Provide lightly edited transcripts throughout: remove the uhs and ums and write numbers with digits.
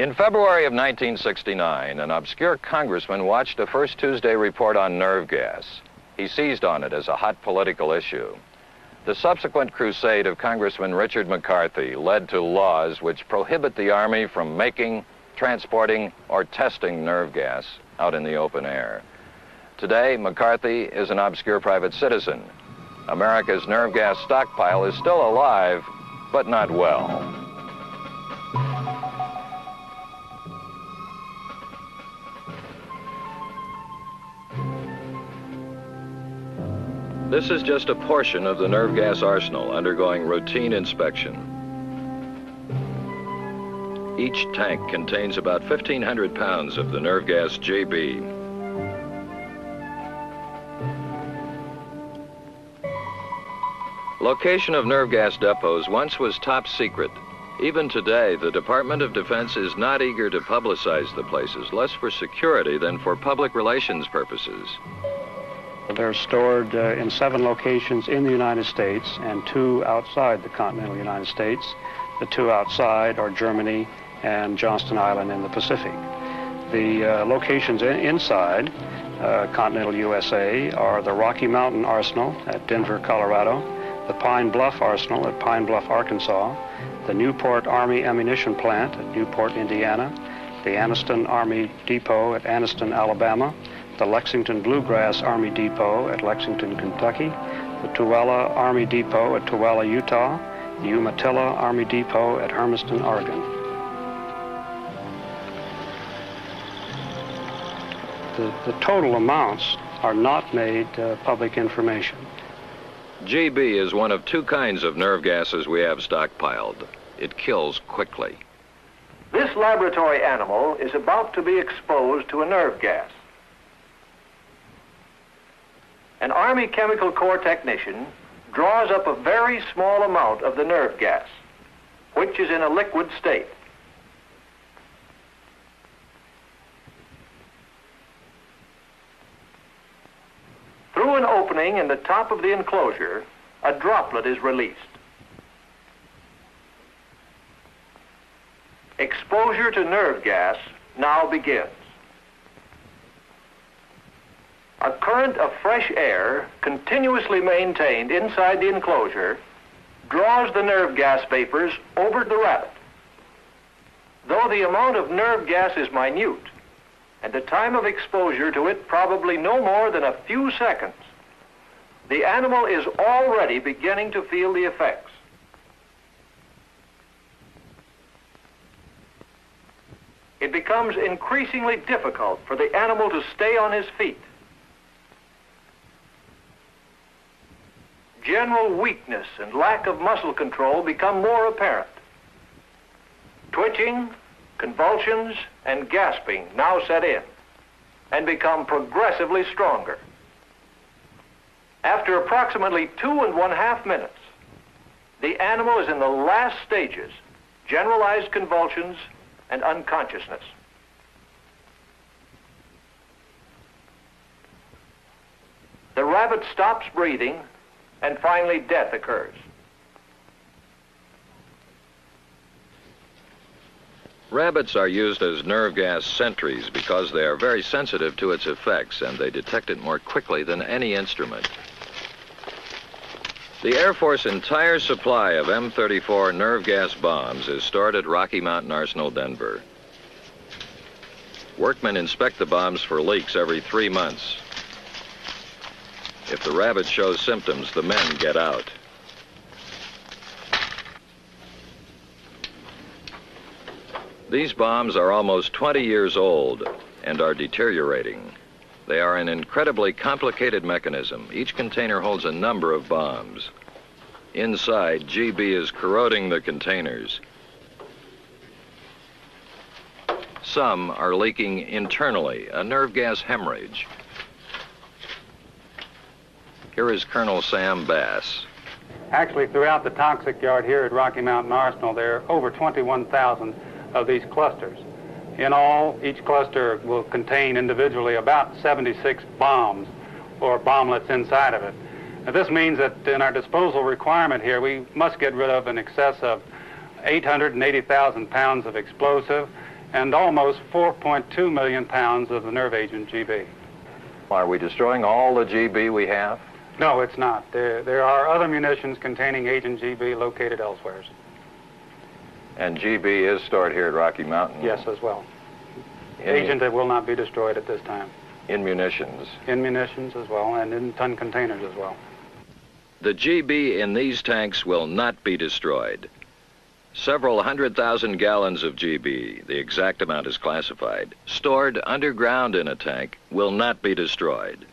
In February of 1969, an obscure congressman watched a First Tuesday report on nerve gas. He seized on it as a hot political issue. The subsequent crusade of Congressman Richard McCarthy led to laws which prohibit the Army from making, transporting, or testing nerve gas out in the open air. Today, McCarthy is an obscure private citizen. America's nerve gas stockpile is still alive, but not well. This is just a portion of the nerve gas arsenal undergoing routine inspection. Each tank contains about 1,500 pounds of the nerve gas GB. Location of nerve gas depots once was top secret. Even today, the Department of Defense is not eager to publicize the places, less for security than for public relations purposes. They're stored in 7 locations in the United States and 2 outside the continental United States. The 2 outside are Germany and Johnston Island in the Pacific. The locations inside continental USA are the Rocky Mountain Arsenal at Denver, Colorado, the Pine Bluff Arsenal at Pine Bluff, Arkansas, the Newport Army Ammunition Plant at Newport, Indiana, the Anniston Army Depot at Anniston, Alabama, the Lexington Bluegrass Army Depot at Lexington, Kentucky, the Tooele Army Depot at Tooele, Utah, the Umatilla Army Depot at Hermiston, Oregon. The total amounts are not made public information. GB is one of 2 kinds of nerve gases we have stockpiled. It kills quickly. This laboratory animal is about to be exposed to a nerve gas. An Army Chemical Corps technician draws up a very small amount of the nerve gas, which is in a liquid state. Through an opening in the top of the enclosure, a droplet is released. Exposure to nerve gas now begins. A current of fresh air, continuously maintained inside the enclosure, draws the nerve gas vapors over the rabbit. Though the amount of nerve gas is minute, and the time of exposure to it probably no more than a few seconds, the animal is already beginning to feel the effects. It becomes increasingly difficult for the animal to stay on his feet. General weakness and lack of muscle control become more apparent. Twitching, convulsions, and gasping now set in and become progressively stronger. After approximately 2½ minutes, the animal is in the last stages, generalized convulsions and unconsciousness. The rabbit stops breathing, and finally death occurs. Rabbits are used as nerve gas sentries because they are very sensitive to its effects and they detect it more quickly than any instrument. The Air Force's entire supply of M34 nerve gas bombs is stored at Rocky Mountain Arsenal, Denver. Workmen inspect the bombs for leaks every 3 months. If the rabbit shows symptoms, the men get out. These bombs are almost 20 years old and are deteriorating. They are an incredibly complicated mechanism. Each container holds a number of bombs. Inside, GB is corroding the containers. Some are leaking internally, a nerve gas hemorrhage. Here is Colonel Sam Bass. Actually, throughout the toxic yard here at Rocky Mountain Arsenal, there are over 21,000 of these clusters. In all, each cluster will contain individually about 76 bombs or bomblets inside of it. Now, this means that in our disposal requirement here, we must get rid of in excess of 880,000 pounds of explosive and almost 4.2 million pounds of the nerve agent GB. Are we destroying all the GB we have? No, it's not. There are other munitions containing agent GB located elsewhere. And GB is stored here at Rocky Mountain? Yes, as well. Agent that will not be destroyed at this time. In munitions? In munitions as well, and in ton containers as well. The GB in these tanks will not be destroyed. Several 100,000 gallons of GB, the exact amount is classified, stored underground in a tank will not be destroyed.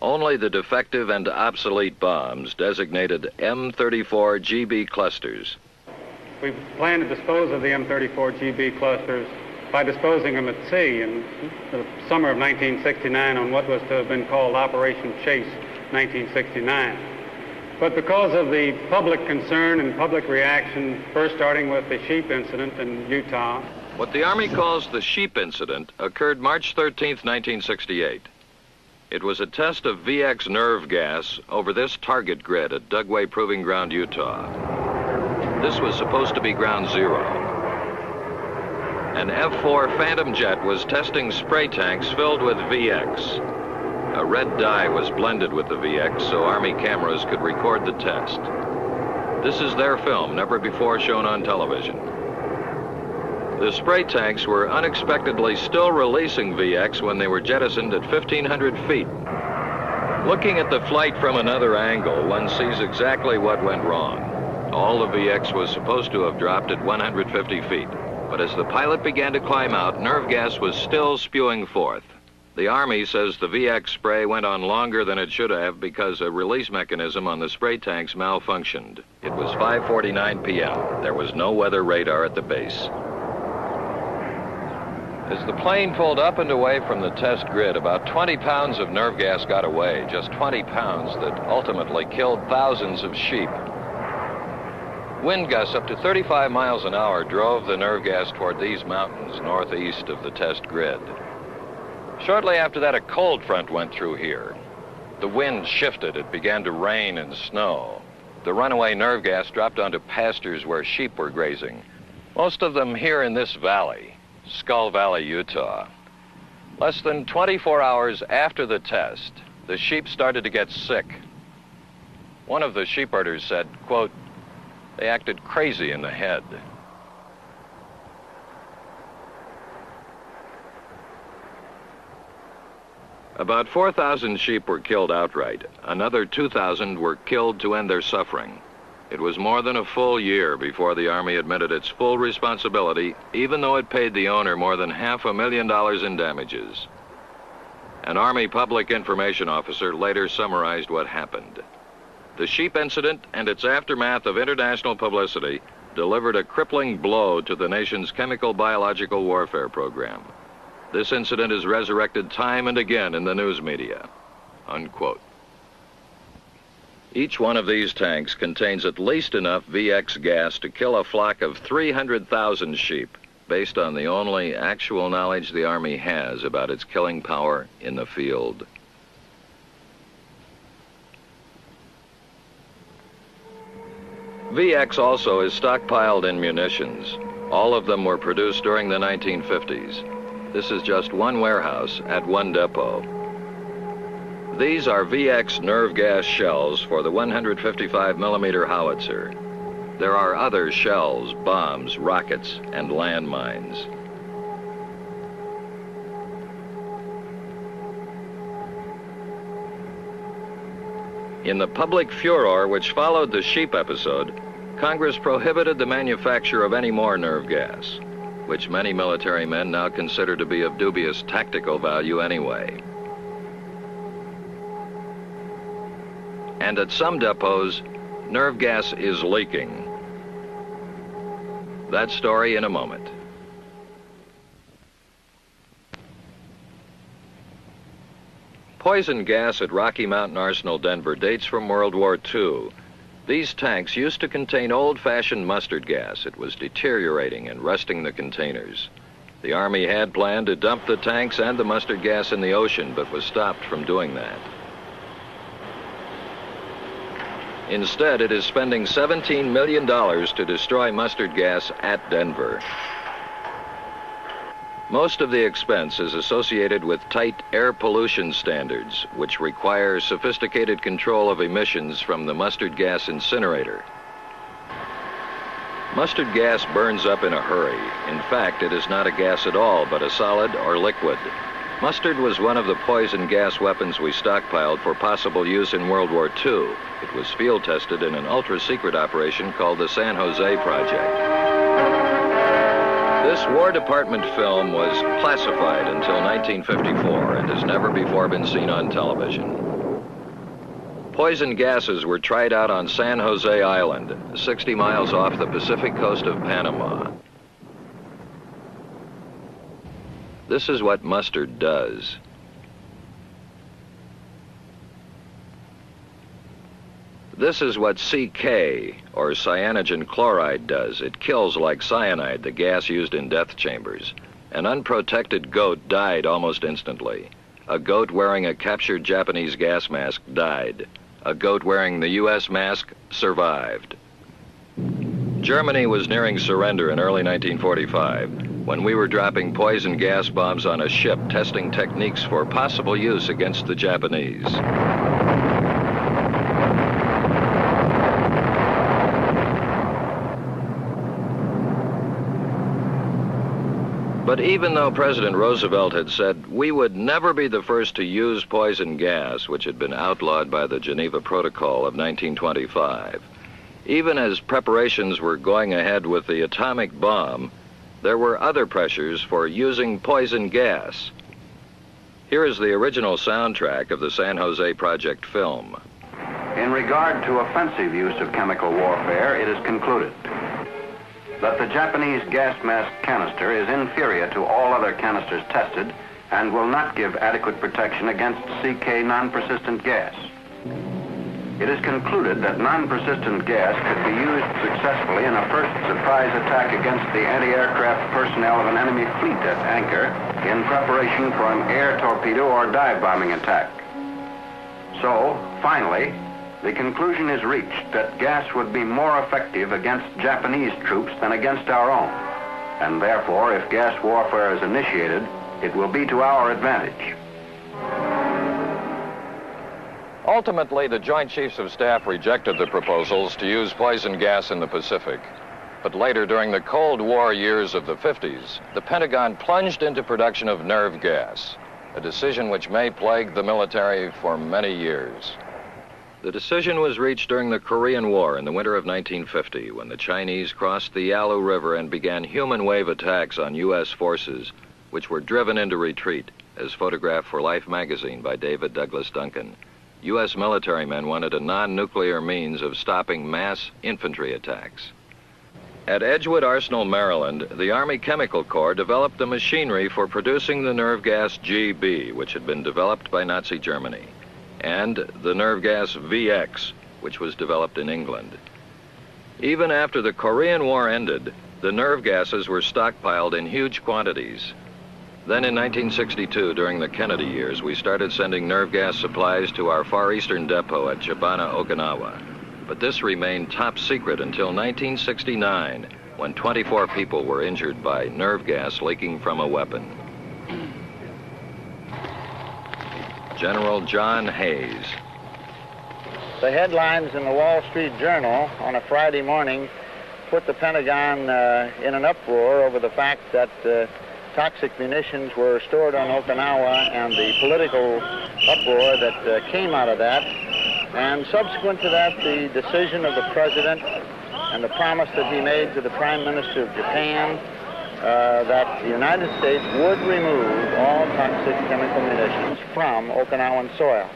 Only the defective and obsolete bombs, designated M34 GB clusters. We plan to dispose of the M34 GB clusters by disposing them at sea in the summer of 1969 on what was to have been called Operation Chase 1969. But because of the public concern and public reaction, first starting with the sheep incident in Utah. What the Army calls the sheep incident occurred March 13th, 1968. It was a test of VX nerve gas over this target grid at Dugway Proving Ground, Utah. This was supposed to be ground zero. An F-4 Phantom jet was testing spray tanks filled with VX. A red dye was blended with the VX so Army cameras could record the test. This is their film, never before shown on television. The spray tanks were unexpectedly still releasing VX when they were jettisoned at 1,500 feet. Looking at the flight from another angle, one sees exactly what went wrong. All the VX was supposed to have dropped at 150 feet, but as the pilot began to climb out, nerve gas was still spewing forth. The Army says the VX spray went on longer than it should have because a release mechanism on the spray tanks malfunctioned. It was 5:49 p.m. There was no weather radar at the base. As the plane pulled up and away from the test grid, about 20 pounds of nerve gas got away, just 20 pounds that ultimately killed thousands of sheep. Wind gusts up to 35 miles an hour drove the nerve gas toward these mountains northeast of the test grid. Shortly after that, a cold front went through here. The wind shifted. It began to rain and snow. The runaway nerve gas dropped onto pastures where sheep were grazing, most of them here in this valley, Skull Valley, Utah. Less than 24 hours after the test, the sheep started to get sick. One of the sheep herders said, quote, "They acted crazy in the head." About 4,000 sheep were killed outright. Another 2,000 were killed to end their suffering. It was more than a full year before the Army admitted its full responsibility, even though it paid the owner more than $500,000 in damages. An Army public information officer later summarized what happened. The sheep incident and its aftermath of international publicity delivered a crippling blow to the nation's chemical biological warfare program. This incident is resurrected time and again in the news media, unquote. Each one of these tanks contains at least enough VX gas to kill a flock of 300,000 sheep, based on the only actual knowledge the Army has about its killing power in the field. VX also is stockpiled in munitions. All of them were produced during the 1950s. This is just one warehouse at one depot. These are VX nerve gas shells for the 155 millimeter howitzer. There are other shells, bombs, rockets, and landmines. In the public furor which followed the sheep episode, Congress prohibited the manufacture of any more nerve gas, which many military men now consider to be of dubious tactical value anyway. And at some depots, nerve gas is leaking. That story in a moment. Poison gas at Rocky Mountain Arsenal, Denver dates from World War II. These tanks used to contain old-fashioned mustard gas. It was deteriorating and rusting the containers. The Army had planned to dump the tanks and the mustard gas in the ocean, but was stopped from doing that. Instead, it is spending $17 million to destroy mustard gas at Denver. Most of the expense is associated with tight air pollution standards, which require sophisticated control of emissions from the mustard gas incinerator. Mustard gas burns up in a hurry. In fact, it is not a gas at all, but a solid or liquid. Mustard was one of the poison gas weapons we stockpiled for possible use in World War II. It was field tested in an ultra-secret operation called the San Jose Project. This War Department film was classified until 1954 and has never before been seen on television. Poison gases were tried out on San Jose Island, 60 miles off the Pacific coast of Panama. This is what mustard does. This is what CK, or cyanogen chloride, does. It kills like cyanide, the gas used in death chambers. An unprotected goat died almost instantly. A goat wearing a captured Japanese gas mask died. A goat wearing the U.S. mask survived. Germany was nearing surrender in early 1945 when we were dropping poison gas bombs on a ship, testing techniques for possible use against the Japanese. But even though President Roosevelt had said we would never be the first to use poison gas, which had been outlawed by the Geneva Protocol of 1925, even as preparations were going ahead with the atomic bomb, there were other pressures for using poison gas. Here is the original soundtrack of the San Jose Project film. In regard to offensive use of chemical warfare, it is concluded that the Japanese gas mask canister is inferior to all other canisters tested and will not give adequate protection against CK non-persistent gas. It is concluded that non-persistent gas could be used successfully in a first surprise attack against the anti-aircraft personnel of an enemy fleet at anchor in preparation for an air torpedo or dive bombing attack. So, finally, the conclusion is reached that gas would be more effective against Japanese troops than against our own. And therefore, if gas warfare is initiated, it will be to our advantage. Ultimately, the Joint Chiefs of Staff rejected the proposals to use poison gas in the Pacific. But later, during the Cold War years of the 50s, the Pentagon plunged into production of nerve gas, a decision which may plague the military for many years. The decision was reached during the Korean War in the winter of 1950, when the Chinese crossed the Yalu River and began human wave attacks on U.S. forces, which were driven into retreat, as photographed for Life magazine by David Douglas Duncan. U.S. military men wanted a non-nuclear means of stopping mass infantry attacks. At Edgewood Arsenal, Maryland, the Army Chemical Corps developed the machinery for producing the nerve gas GB, which had been developed by Nazi Germany, and the nerve gas VX, which was developed in England. Even after the Korean War ended, the nerve gases were stockpiled in huge quantities. Then in 1962, during the Kennedy years, we started sending nerve gas supplies to our Far Eastern depot at Chibana, Okinawa. But this remained top secret until 1969, when 24 people were injured by nerve gas leaking from a weapon. General John Hayes. The headlines in the Wall Street Journal on a Friday morning put the Pentagon in an uproar over the fact that toxic munitions were stored on Okinawa and the political uproar that came out of that. And subsequent to that, the decision of the President and the promise that he made to the Prime Minister of Japan that the United States would remove all toxic chemical munitions from Okinawan soil.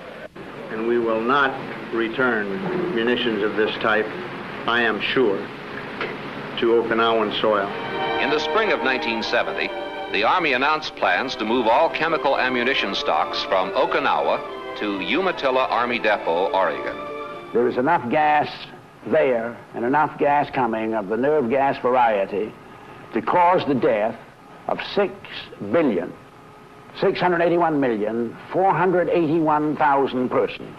And we will not return munitions of this type, I am sure, to Okinawan soil. In the spring of 1970, the Army announced plans to move all chemical ammunition stocks from Okinawa to Umatilla Army Depot, Oregon. There is enough gas there and enough gas coming of the nerve gas variety to cause the death of 681,481,000 persons.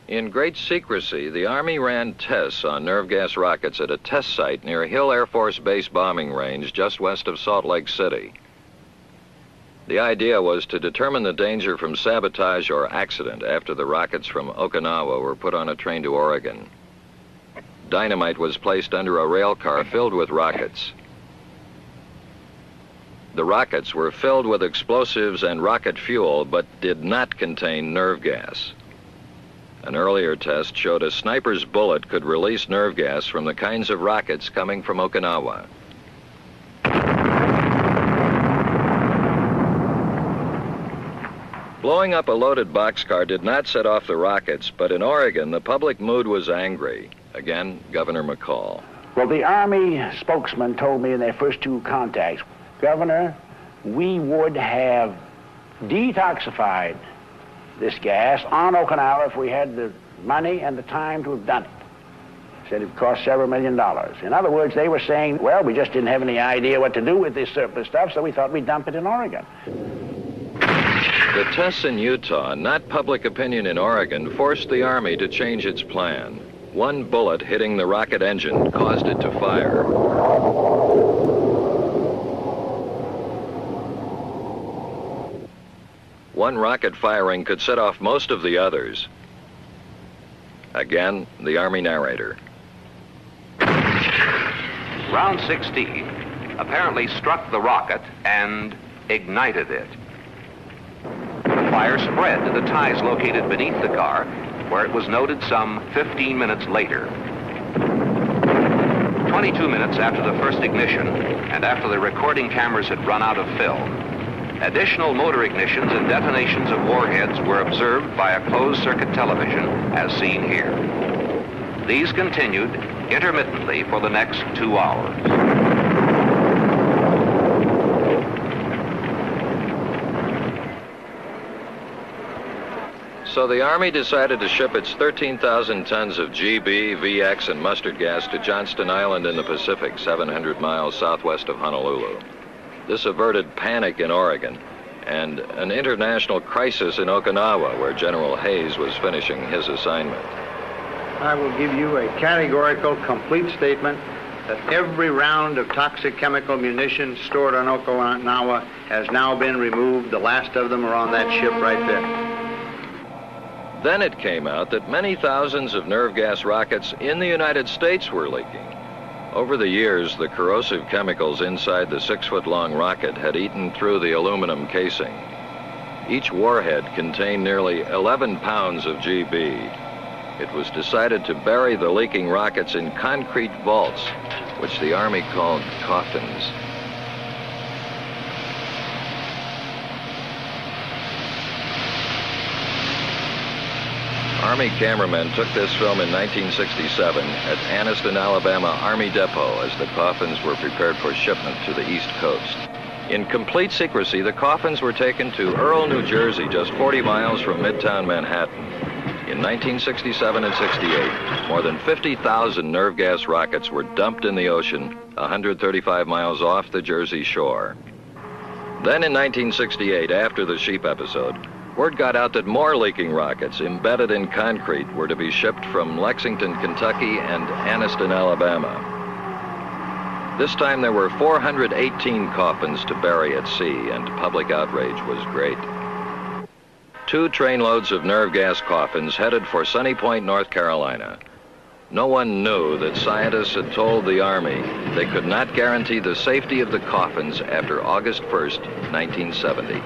In great secrecy, the Army ran tests on nerve gas rockets at a test site near Hill Air Force Base bombing range just west of Salt Lake City. The idea was to determine the danger from sabotage or accident after the rockets from Okinawa were put on a train to Oregon. Dynamite was placed under a rail car filled with rockets. The rockets were filled with explosives and rocket fuel, but did not contain nerve gas. An earlier test showed a sniper's bullet could release nerve gas from the kinds of rockets coming from Okinawa. Blowing up a loaded boxcar did not set off the rockets, but in Oregon, the public mood was angry. Again, Governor McCall. Well, the Army spokesman told me in their first two contacts, Governor, we would have detoxified this gas on Okinawa if we had the money and the time to have done it. Said it cost several $1 million. In other words, they were saying, well, we just didn't have any idea what to do with this surplus stuff, so we thought we'd dump it in Oregon. The tests in Utah, not public opinion in Oregon, forced the Army to change its plan. One bullet hitting the rocket engine caused it to fire. One rocket firing could set off most of the others. Again, the Army narrator. Round 16 apparently struck the rocket and ignited it. The fire spread to the ties located beneath the car, where it was noted some 15 minutes later. 22 minutes after the first ignition, and after the recording cameras had run out of film, additional motor ignitions and detonations of warheads were observed by a closed-circuit television, as seen here. These continued intermittently for the next 2 hours. So the Army decided to ship its 13,000 tons of GB, VX, and mustard gas to Johnston Island in the Pacific, 700 miles southwest of Honolulu. This averted panic in Oregon and an international crisis in Okinawa, where General Hayes was finishing his assignment. I will give you a categorical, complete statement that every round of toxic chemical munitions stored on Okinawa has now been removed. The last of them are on that ship right there. Then it came out that many thousands of nerve gas rockets in the United States were leaking. Over the years, the corrosive chemicals inside the 6-foot-long rocket had eaten through the aluminum casing. Each warhead contained nearly 11 pounds of GB. It was decided to bury the leaking rockets in concrete vaults, which the Army called coffins. Army cameramen took this film in 1967 at Anniston, Alabama Army Depot as the coffins were prepared for shipment to the East Coast. In complete secrecy, the coffins were taken to Earle, New Jersey, just 40 miles from Midtown Manhattan. In 1967 and 68, more than 50,000 nerve gas rockets were dumped in the ocean 135 miles off the Jersey shore. Then in 1968, after the sheep episode, word got out that more leaking rockets embedded in concrete were to be shipped from Lexington, Kentucky and Anniston, Alabama. This time there were 418 coffins to bury at sea, and public outrage was great. 2 trainloads of nerve gas coffins headed for Sunny Point, North Carolina. No one knew that scientists had told the Army they could not guarantee the safety of the coffins after August 1st, 1970.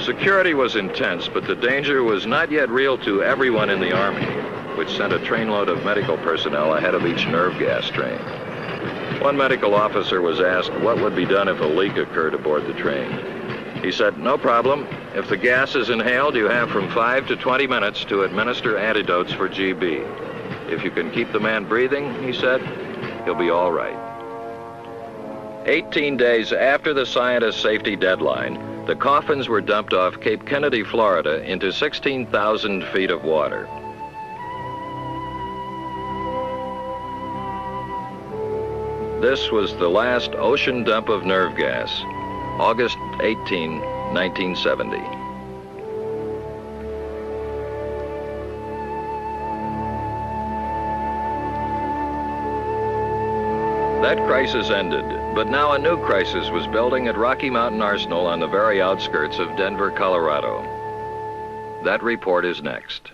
Security was intense, but the danger was not yet real to everyone in the Army, which sent a trainload of medical personnel ahead of each nerve gas train. One medical officer was asked what would be done if a leak occurred aboard the train. He said, "No problem. If the gas is inhaled, you have from 5 to 20 minutes to administer antidotes for GB. If you can keep the man breathing," he said, "he'll be all right." 18 days after the scientist safety deadline, the coffins were dumped off Cape Kennedy, Florida, into 16,000 feet of water. This was the last ocean dump of nerve gas. August 18, 1970. That crisis ended, but now a new crisis was building at Rocky Mountain Arsenal on the very outskirts of Denver, Colorado. That report is next.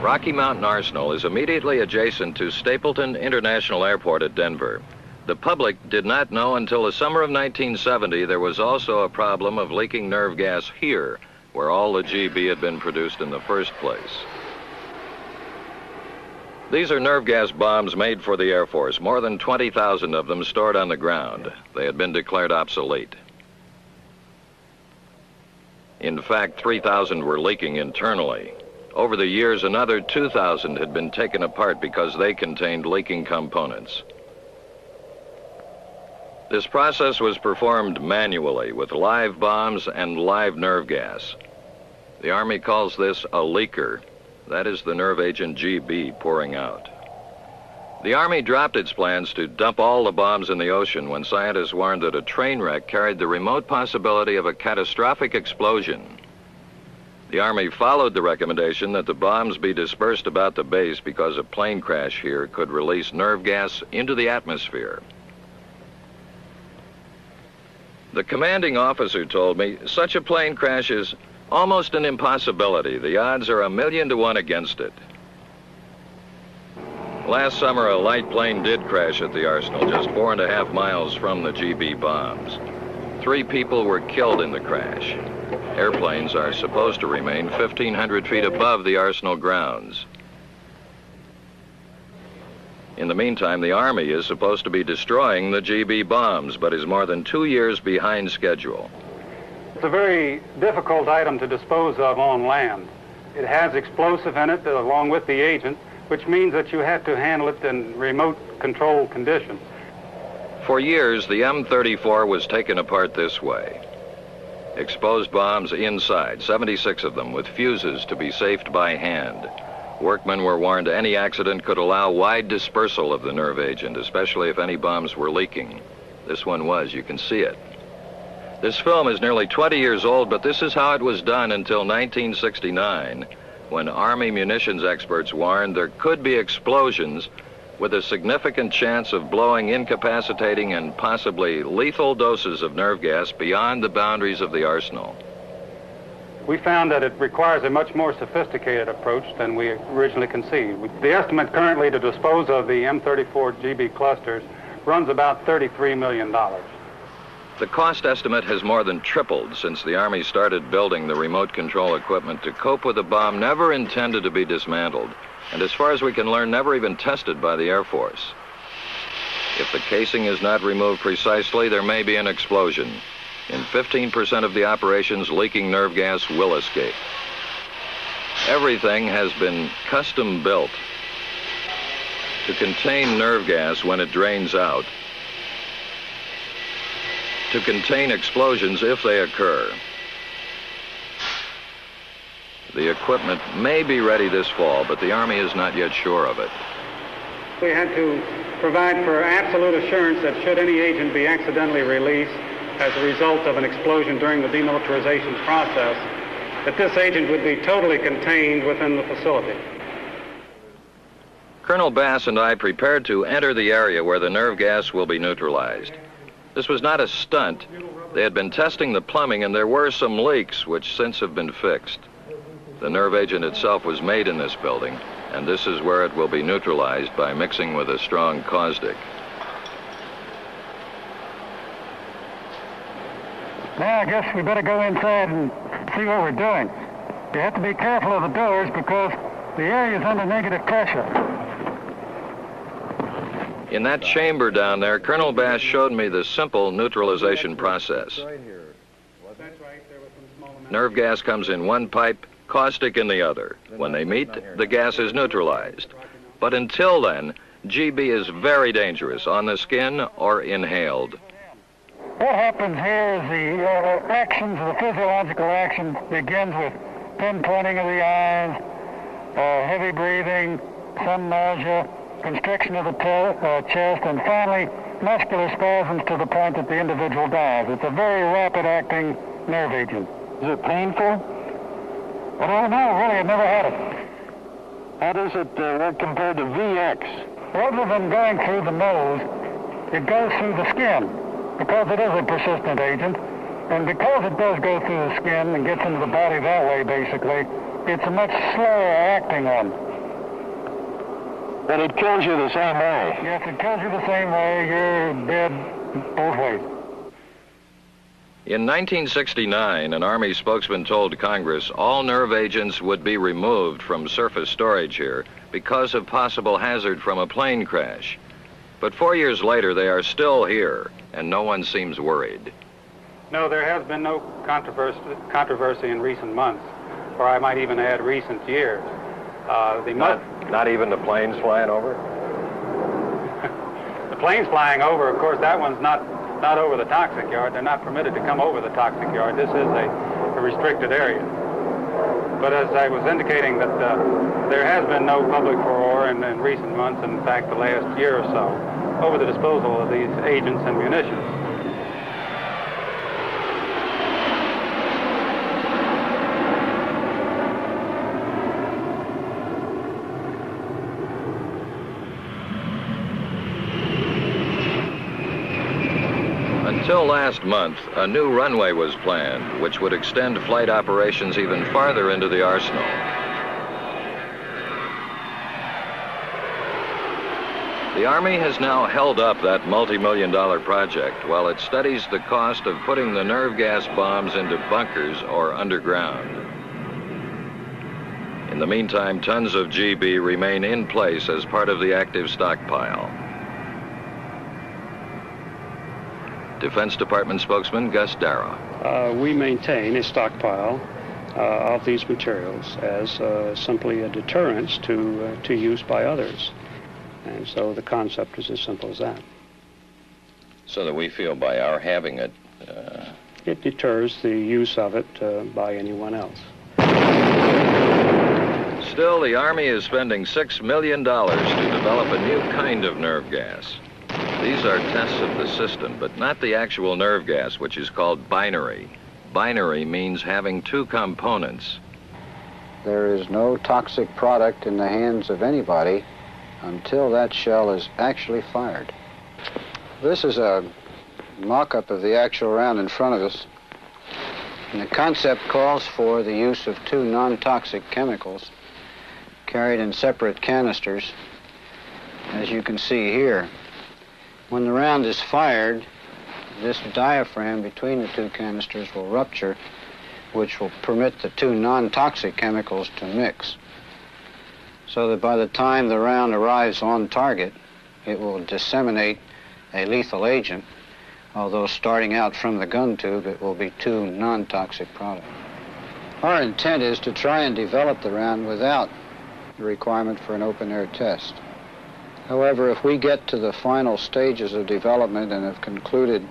Rocky Mountain Arsenal is immediately adjacent to Stapleton International Airport at Denver. The public did not know until the summer of 1970 there was also a problem of leaking nerve gas here, where all the GB had been produced in the first place. These are nerve gas bombs made for the Air Force, more than 20,000 of them stored on the ground. They had been declared obsolete. In fact, 3,000 were leaking internally. Over the years, another 2,000 had been taken apart because they contained leaking components. This process was performed manually with live bombs and live nerve gas. The Army calls this a leaker. That is the nerve agent GB pouring out. The Army dropped its plans to dump all the bombs in the ocean when scientists warned that a train wreck carried the remote possibility of a catastrophic explosion. The Army followed the recommendation that the bombs be dispersed about the base because a plane crash here could release nerve gas into the atmosphere. The commanding officer told me such a plane crash is almost an impossibility. The odds are 1,000,000 to 1 against it. Last summer, a light plane did crash at the arsenal, just 4.5 miles from the GB bombs. 3 people were killed in the crash. Airplanes are supposed to remain 1,500 feet above the arsenal grounds. In the meantime, the Army is supposed to be destroying the GB bombs, but is more than 2 years behind schedule. It's a very difficult item to dispose of on land. It has explosive in it along with the agent, which means that you have to handle it in remote control conditions. For years, the M34 was taken apart this way. Exposed bombs inside, 76 of them, with fuses to be safed by hand. Workmen were warned any accident could allow wide dispersal of the nerve agent, especially if any bombs were leaking. This one was, you can see it. This film is nearly 20 years old, but this is how it was done until 1969, when Army munitions experts warned there could be explosions with a significant chance of blowing incapacitating and possibly lethal doses of nerve gas beyond the boundaries of the arsenal. We found that it requires a much more sophisticated approach than we originally conceived. The estimate currently to dispose of the M34 GB clusters runs about $33 million. The cost estimate has more than tripled since the Army started building the remote control equipment to cope with a bomb never intended to be dismantled, and as far as we can learn, never even tested by the Air Force. If the casing is not removed precisely, there may be an explosion. In 15% of the operations, leaking nerve gas will escape. Everything has been custom built to contain nerve gas when it drains out, to contain explosions if they occur. The equipment may be ready this fall, but the Army is not yet sure of it. We had to provide for absolute assurance that should any agent be accidentally released as a result of an explosion during the demilitarization process, that this agent would be totally contained within the facility. Colonel Bass and I prepared to enter the area where the nerve gas will be neutralized. This was not a stunt. They had been testing the plumbing, and there were some leaks which since have been fixed. The nerve agent itself was made in this building, and this is where it will be neutralized by mixing with a strong caustic. Now I guess we better go inside and see what we're doing. You have to be careful of the doors because the area is under negative pressure. In that chamber down there, Colonel Bass showed me the simple neutralization process. Nerve gas comes in one pipe, caustic in the other. When they meet, the gas is neutralized. But until then, GB is very dangerous on the skin or inhaled. What happens here is the actions, the physiological action begins with pinpointing of the eyes, heavy breathing, some nausea, constriction of the chest, and finally muscular spasms to the point that the individual dies. It's a very rapid-acting nerve agent. Is it painful? Well, no, really, I've never had it. How does it work compared to VX? Rather than going through the nose, it goes through the skin because it is a persistent agent. And because it does go through the skin and gets into the body that way, basically, it's a much slower acting one. But it kills you the same way. Yes, it kills you the same way. You're dead both ways. In 1969, an Army spokesman told Congress all nerve agents would be removed from surface storage here because of possible hazard from a plane crash. But 4 years later, they are still here, and no one seems worried. No, there has been no controversy in recent months, or I might even add recent years. Not even the planes flying over? The planes flying over, of course, that one's not over the toxic yard. They're not permitted to come over the toxic yard. This is a restricted area. But as I was indicating, that there has been no public furor in recent months, in fact, the last year or so, over the disposal of these agents and munitions. Until last month, a new runway was planned, which would extend flight operations even farther into the arsenal. The Army has now held up that multi-million-dollar project while it studies the cost of putting the nerve gas bombs into bunkers or underground. In the meantime, tons of GB remain in place as part of the active stockpile. Defense Department spokesman Gus Darrow. We maintain a stockpile of these materials as simply a deterrence to use by others. And so the concept is as simple as that. So that we feel by our having it... It deters the use of it by anyone else. Still, the Army is spending $6 million to develop a new kind of nerve gas. These are tests of the system, but not the actual nerve gas, which is called binary. Binary means having two components. There is no toxic product in the hands of anybody until that shell is actually fired. This is a mock-up of the actual round in front of us. And the concept calls for the use of two non-toxic chemicals carried in separate canisters, as you can see here. When the round is fired, this diaphragm between the two canisters will rupture, which will permit the two non-toxic chemicals to mix, so that by the time the round arrives on target, it will disseminate a lethal agent, although starting out from the gun tube, it will be two non-toxic products. Our intent is to try and develop the round without the requirement for an open-air test. However, if we get to the final stages of development and have concluded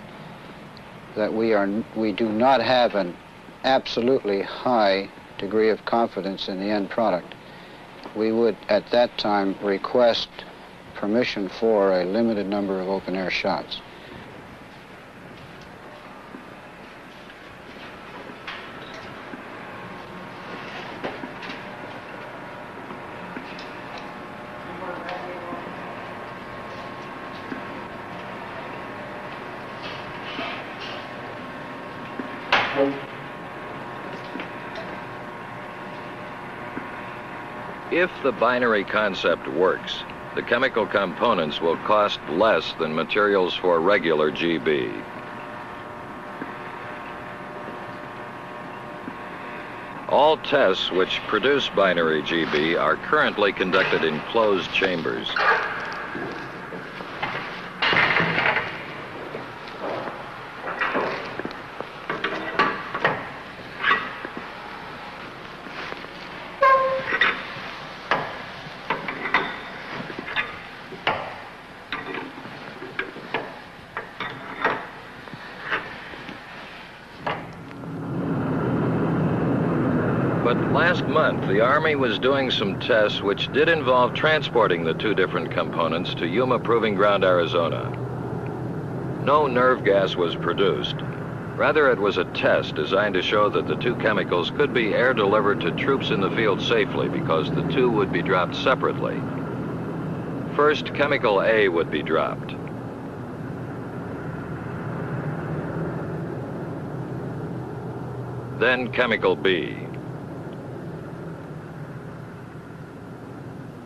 that we do not have an absolutely high degree of confidence in the end product, we would at that time request permission for a limited number of open-air shots. If the binary concept works, the chemical components will cost less than materials for regular GB. All tests which produce binary GB are currently conducted in closed chambers. last month, the Army was doing some tests which did involve transporting the two different components to Yuma Proving Ground, Arizona. No nerve gas was produced. Rather, it was a test designed to show that the two chemicals could be air delivered to troops in the field safely because the two would be dropped separately. First, chemical A would be dropped. Then chemical B.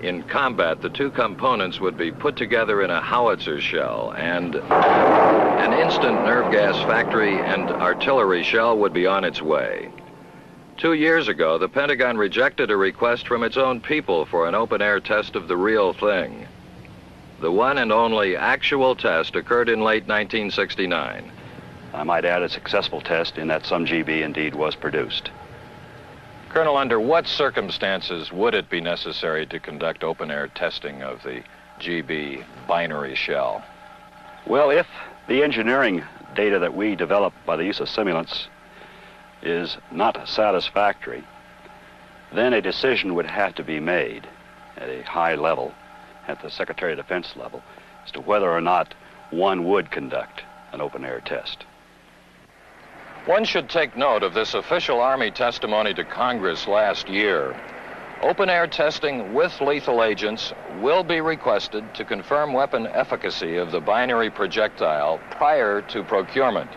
In combat, the two components would be put together in a howitzer shell, and an instant nerve gas factory and artillery shell would be on its way. 2 years ago, the Pentagon rejected a request from its own people for an open-air test of the real thing. The one and only actual test occurred in late 1969. I might add a successful test in that some GB indeed was produced. Colonel, under what circumstances would it be necessary to conduct open-air testing of the GB binary shell? Well, if the engineering data that we develop by the use of simulants is not satisfactory, then a decision would have to be made at a high level, at the Secretary of Defense level, as to whether or not one would conduct an open-air test. One should take note of this official Army testimony to Congress last year. Open-air testing with lethal agents will be requested to confirm weapon efficacy of the binary projectile prior to procurement.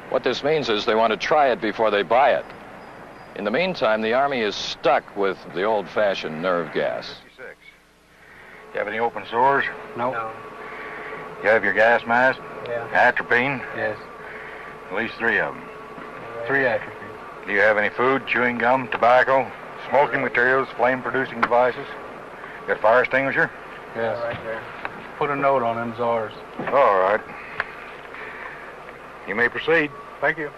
What this means is they want to try it before they buy it. In the meantime, the Army is stuck with the old-fashioned nerve gas. 56. You have any open sores? No. No. You have your gas mask? Yeah. Atropine? Yes. At least 3 of them. 3 atropine. Do you have any food, chewing gum, tobacco, smoking materials, flame-producing devices? Got a fire extinguisher? Yes. Right there. Put a note on them czars. All right. You may proceed. Thank you.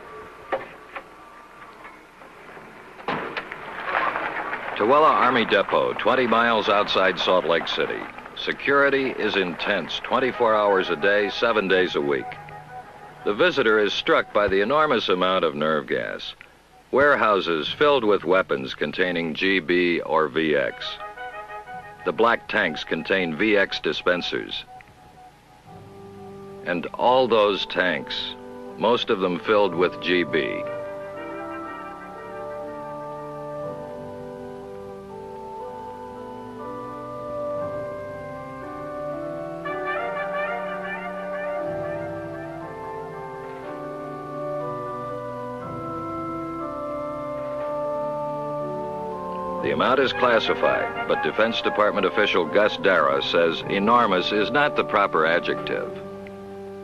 Tooele Army Depot, 20 miles outside Salt Lake City. Security is intense, 24 hours a day, 7 days a week. The visitor is struck by the enormous amount of nerve gas. Warehouses filled with weapons containing GB or VX. The black tanks contain VX dispensers. And all those tanks, most of them filled with GB. The amount is classified, but Defense Department official Gus Dara says enormous is not the proper adjective.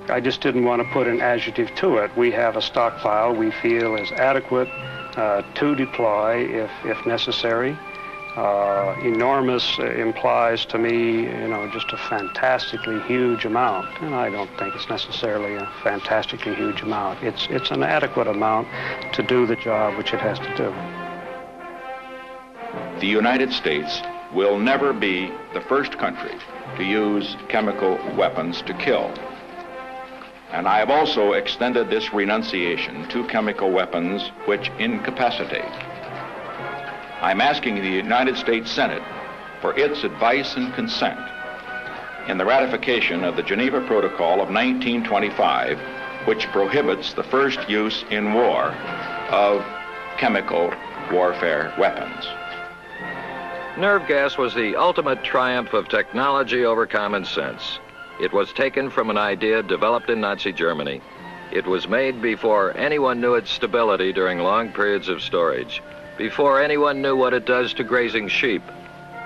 I just didn't want to put an adjective to it. We have a stockpile we feel is adequate to deploy if necessary. Enormous implies to me, just a fantastically huge amount, and I don't think it's necessarily a fantastically huge amount. It's an adequate amount to do the job which it has to do. The United States will never be the first country to use chemical weapons to kill. And I have also extended this renunciation to chemical weapons which incapacitate. I'm asking the United States Senate for its advice and consent in the ratification of the Geneva Protocol of 1925, which prohibits the first use in war of chemical warfare weapons. Nerve gas was the ultimate triumph of technology over common sense. It was taken from an idea developed in Nazi Germany. It was made before anyone knew its stability during long periods of storage, before anyone knew what it does to grazing sheep,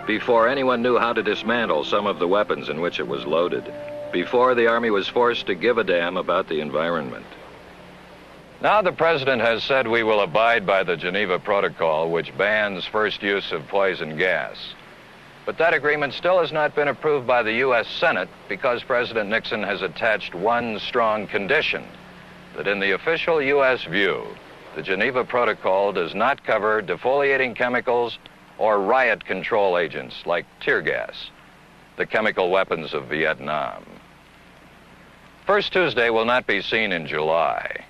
before anyone knew how to dismantle some of the weapons in which it was loaded, before the Army was forced to give a damn about the environment. Now the President has said we will abide by the Geneva Protocol, which bans first use of poison gas. But that agreement still has not been approved by the U.S. Senate because President Nixon has attached one strong condition, that in the official U.S. view, the Geneva Protocol does not cover defoliating chemicals or riot control agents like tear gas, the chemical weapons of Vietnam. First Tuesday will not be seen in July.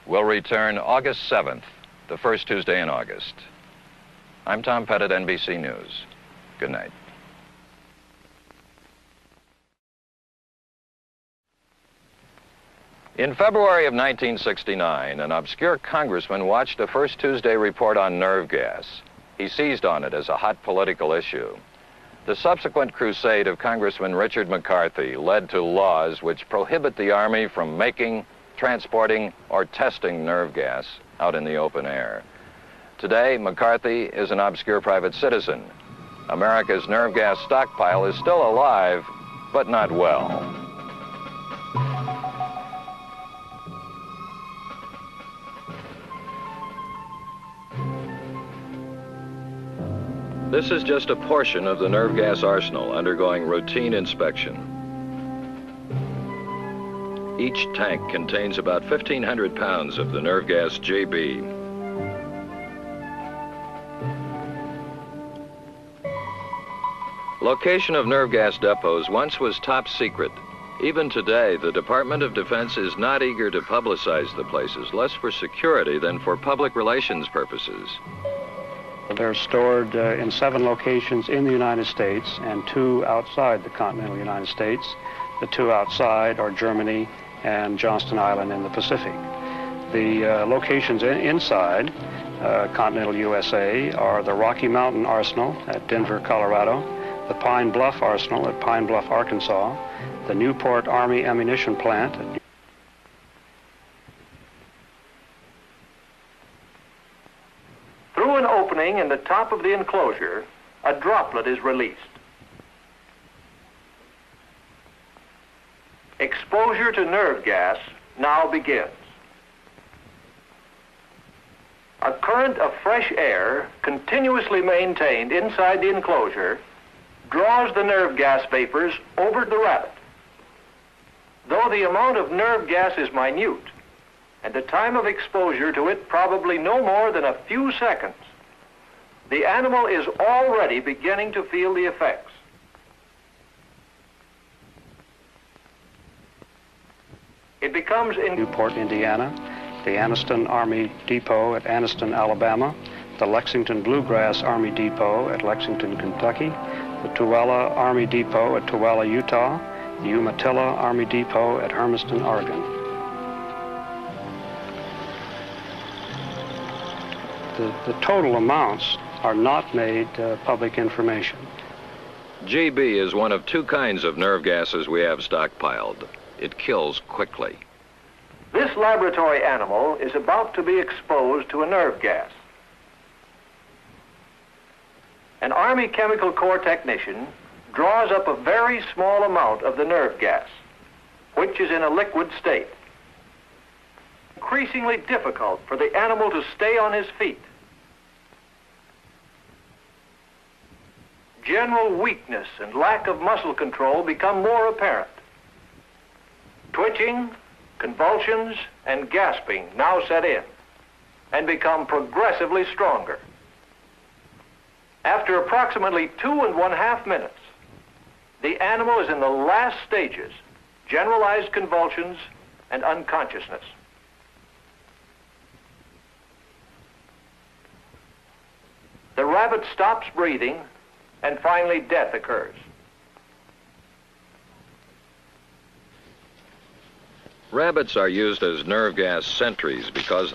We'll return August 7th, the first Tuesday in August. I'm Tom Petit, NBC News. Good night. In February of 1969, an obscure congressman watched a first Tuesday report on nerve gas. He seized on it as a hot political issue. The subsequent crusade of Congressman Richard McCarthy led to laws which prohibit the Army from making, transporting, or testing nerve gas out in the open air. Today, McCarthy is an obscure private citizen. America's nerve gas stockpile is still alive, but not well. This is just a portion of the nerve gas arsenal undergoing routine inspection. Each tank contains about 1,500 pounds of the nerve gas JB. Location of nerve gas depots once was top secret. Even today, the Department of Defense is not eager to publicize the places, less for security than for public relations purposes. They're stored in 7 locations in the United States and 2 outside the continental United States. The 2 outside are Germany and Johnston Island in the Pacific. The locations inside continental USA are the Rocky Mountain Arsenal at Denver, Colorado, the Pine Bluff Arsenal at Pine Bluff, Arkansas, the Newport Army Ammunition Plant at Through an opening in the top of the enclosure, a droplet is released. Exposure to nerve gas now begins. A current of fresh air, continuously maintained inside the enclosure, draws the nerve gas vapors over the rabbit. Though the amount of nerve gas is minute, and the time of exposure to it probably no more than a few seconds, the animal is already beginning to feel the effects. It becomes in Newport, Indiana, the Anniston Army Depot at Anniston, Alabama, the Lexington Bluegrass Army Depot at Lexington, Kentucky, the Tooele Army Depot at Tooele, Utah, the Umatilla Army Depot at Hermiston, Oregon. The total amounts are not made public information. GB is one of 2 kinds of nerve gases we have stockpiled. It kills quickly. This laboratory animal is about to be exposed to a nerve gas. An Army Chemical Corps technician draws up a very small amount of the nerve gas, which is in a liquid state. Increasingly difficult for the animal to stay on his feet. General weakness and lack of muscle control become more apparent. Twitching, convulsions, and gasping now set in and become progressively stronger. After approximately 2½ minutes, the animal is in the last stages, generalized convulsions and unconsciousness. The rabbit stops breathing, and finally death occurs. Rabbits are used as nerve gas sentries because